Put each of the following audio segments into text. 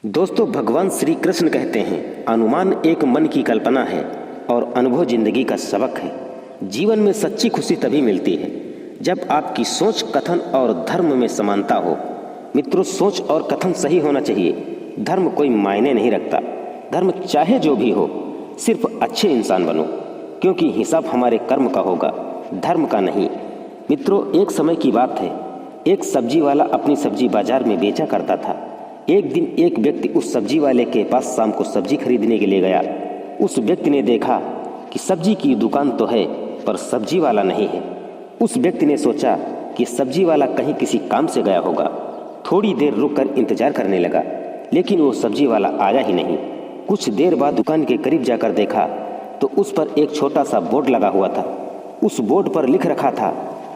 दोस्तों, भगवान श्री कृष्ण कहते हैं, अनुमान एक मन की कल्पना है और अनुभव जिंदगी का सबक है। जीवन में सच्ची खुशी तभी मिलती है जब आपकी सोच, कथन और धर्म में समानता हो। मित्रों, सोच और कथन सही होना चाहिए। धर्म कोई मायने नहीं रखता। धर्म चाहे जो भी हो, सिर्फ अच्छे इंसान बनो, क्योंकि हिसाब हमारे कर्म का होगा, धर्म का नहीं। मित्रों, एक समय की बात है, एक सब्जी वाला अपनी सब्जी बाजार में बेचा करता था। एक दिन एक व्यक्ति उस सब्जी वाले के पास शाम को सब्जी खरीदने के लिए गया। उस व्यक्ति ने देखा कि सब्जी की दुकान तो है, पर सब्जी वाला नहीं है। उस व्यक्ति ने सोचा कि सब्जी वाला कहीं किसी काम से गया होगा। थोड़ी देर रुककर इंतजार करने लगा, लेकिन वो सब्जी वाला आया ही नहीं। कुछ देर बाद दुकान के करीब जाकर देखा तो उस पर एक छोटा सा बोर्ड लगा हुआ था। उस बोर्ड पर लिख रखा था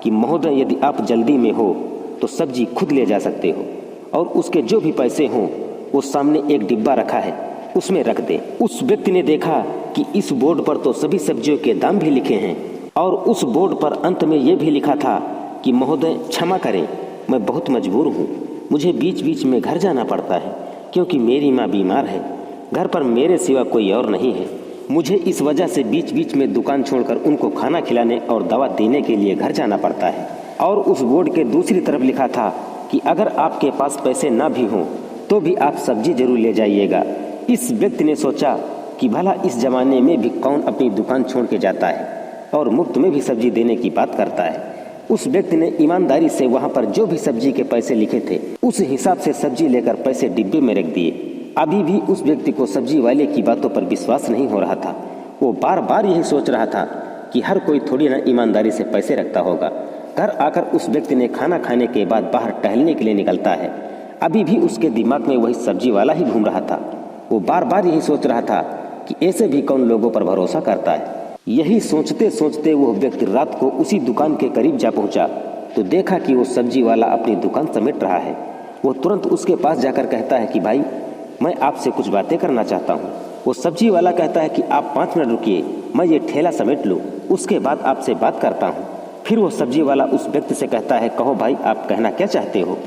कि महोदय, यदि आप जल्दी में हो तो सब्जी खुद ले जा सकते हो, और उसके जो भी पैसे हों वो सामने एक डिब्बा रखा है, उसमें रख दे। उस व्यक्ति ने देखा कि इस बोर्ड पर तो सभी सब्जियों के दाम भी लिखे हैं, और उस बोर्ड पर अंत में ये भी लिखा था कि महोदय क्षमा करें, मैं बहुत मजबूर हूँ, मुझे बीच बीच में घर जाना पड़ता है, क्योंकि मेरी माँ बीमार है। घर पर मेरे सिवा कोई और नहीं है। मुझे इस वजह से बीच बीच में दुकान छोड़कर उनको खाना खिलाने और दवा देने के लिए घर जाना पड़ता है। और उस बोर्ड के दूसरी तरफ लिखा था कि अगर आपके पास पैसे ना भी हों तो भी आप सब्जी जरूर ले जाइएगा। इस व्यक्ति ने सोचा कि भला इस जमाने में भी कौन अपनी दुकान छोड़ के जाता है और मुफ्त में भी सब्जी देने की बात करता है। उस व्यक्ति ने ईमानदारी से वहां पर जो भी सब्जी के पैसे लिखे थे उस हिसाब से सब्जी लेकर पैसे डिब्बे में रख दिए। अभी भी उस व्यक्ति को सब्जी वाले की बातों पर विश्वास नहीं हो रहा था। वो बार बार यही सोच रहा था कि हर कोई थोड़ी ना ईमानदारी से पैसे रखता होगा। घर आकर उस व्यक्ति ने खाना खाने के बाद बाहर टहलने के लिए निकलता है। अभी भी उसके दिमाग में वही सब्जी वाला ही घूम रहा था। वो बार बार यही सोच रहा था कि ऐसे भी कौन लोगों पर भरोसा करता है। यही सोचते सोचते वो व्यक्ति रात को उसी दुकान के करीब जा पहुंचा तो देखा कि वो सब्जी वाला अपनी दुकान समेट रहा है। वो तुरंत उसके पास जाकर कहता है कि भाई, मैं आपसे कुछ बातें करना चाहता हूँ। वो सब्जी वाला कहता है कि आप 5 मिनट रुकिए, मैं ये ठेला समेट लूँ, उसके बाद आपसे बात करता हूँ। फिर वो सब्जी वाला उस व्यक्ति से कहता है, कहो भाई, आप कहना क्या चाहते हो।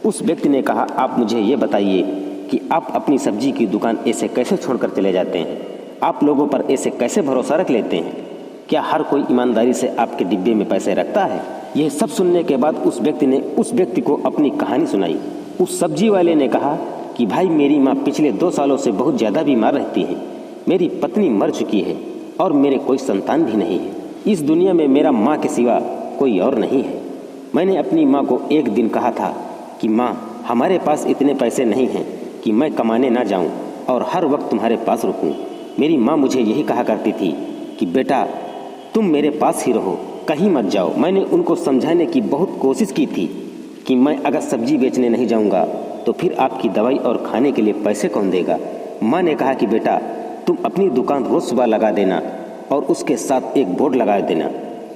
उस व्यक्ति ने कहा, आप मुझे ये बताइए कि आप अपनी सब्जी की दुकान ऐसे कैसे छोड़कर चले जाते हैं। आप लोगों पर ऐसे कैसे भरोसा रख लेते हैं। क्या हर कोई ईमानदारी से आपके डिब्बे में पैसे रखता है। यह सब सुनने के बाद उस व्यक्ति ने उस व्यक्ति को अपनी कहानी सुनाई। उस सब्जी वाले ने कहा कि भाई, मेरी माँ पिछले 2 सालों से बहुत ज़्यादा बीमार रहती है। मेरी पत्नी मर चुकी है और मेरे कोई संतान भी नहीं है। इस दुनिया में मेरा माँ के सिवा कोई और नहीं है। मैंने अपनी माँ को एक दिन कहा था कि माँ, हमारे पास इतने पैसे नहीं हैं कि मैं कमाने ना जाऊँ और हर वक्त तुम्हारे पास रुकूँ। मेरी माँ मुझे यही कहा करती थी कि बेटा, तुम मेरे पास ही रहो, कहीं मत जाओ। मैंने उनको समझाने की बहुत कोशिश की थी कि मैं अगर सब्जी बेचने नहीं जाऊँगा तो फिर आपकी दवाई और खाने के लिए पैसे कौन देगा। माँ ने कहा कि बेटा, तुम अपनी दुकान रोज़ सुबह लगा देना और उसके साथ एक बोर्ड लगा देना,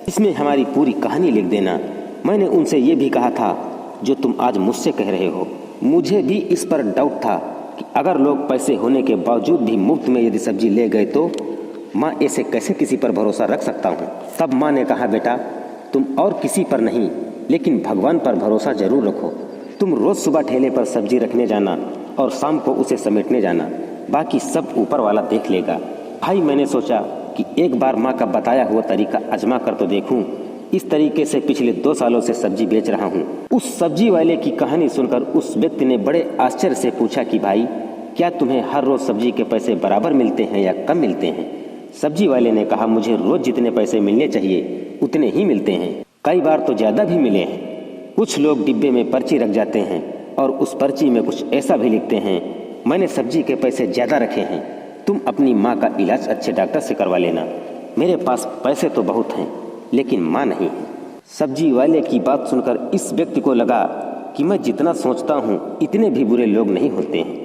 इसमें हमारी पूरी कहानी लिख देना। मैंने उनसे ये भी कहा था जो तुम आज मुझसे कह रहे हो। मुझे भी इस पर डाउट था कि अगर लोग पैसे होने के बावजूद भी मुफ्त में यदि सब्जी ले गए तो माँ, ऐसे कैसे किसी पर भरोसा रख सकता हूँ। तब माँ ने कहा, बेटा, तुम और किसी पर नहीं लेकिन भगवान पर भरोसा जरूर रखो। तुम रोज़ सुबह ठेले पर सब्जी रखने जाना और शाम को उसे समेटने जाना, बाकी सब ऊपर वाला देख लेगा। भाई, मैंने सोचा कि एक बार माँ का बताया हुआ तरीका आजमा कर तो देखूं। इस तरीके से पिछले 2 सालों से सब्जी बेच रहा हूँ। उस सब्जी वाले की कहानी सुनकर उस व्यक्ति ने बड़े आश्चर्य से पूछा कि भाई, क्या तुम्हें हर रोज सब्जी के पैसे बराबर मिलते हैं या कम मिलते हैं। सब्जी वाले ने कहा, मुझे रोज जितने पैसे मिलने चाहिए उतने ही मिलते हैं, कई बार तो ज़्यादा भी मिले हैं। कुछ लोग डिब्बे में पर्ची रख जाते हैं और उस पर्ची में कुछ ऐसा भी लिखते हैं, मैंने सब्जी के पैसे ज़्यादा रखे हैं, तुम अपनी माँ का इलाज अच्छे डॉक्टर से करवा लेना। मेरे पास पैसे तो बहुत हैं लेकिन माँ नहीं है। सब्जी वाले की बात सुनकर इस व्यक्ति को लगा कि मैं जितना सोचता हूँ इतने भी बुरे लोग नहीं होते हैं।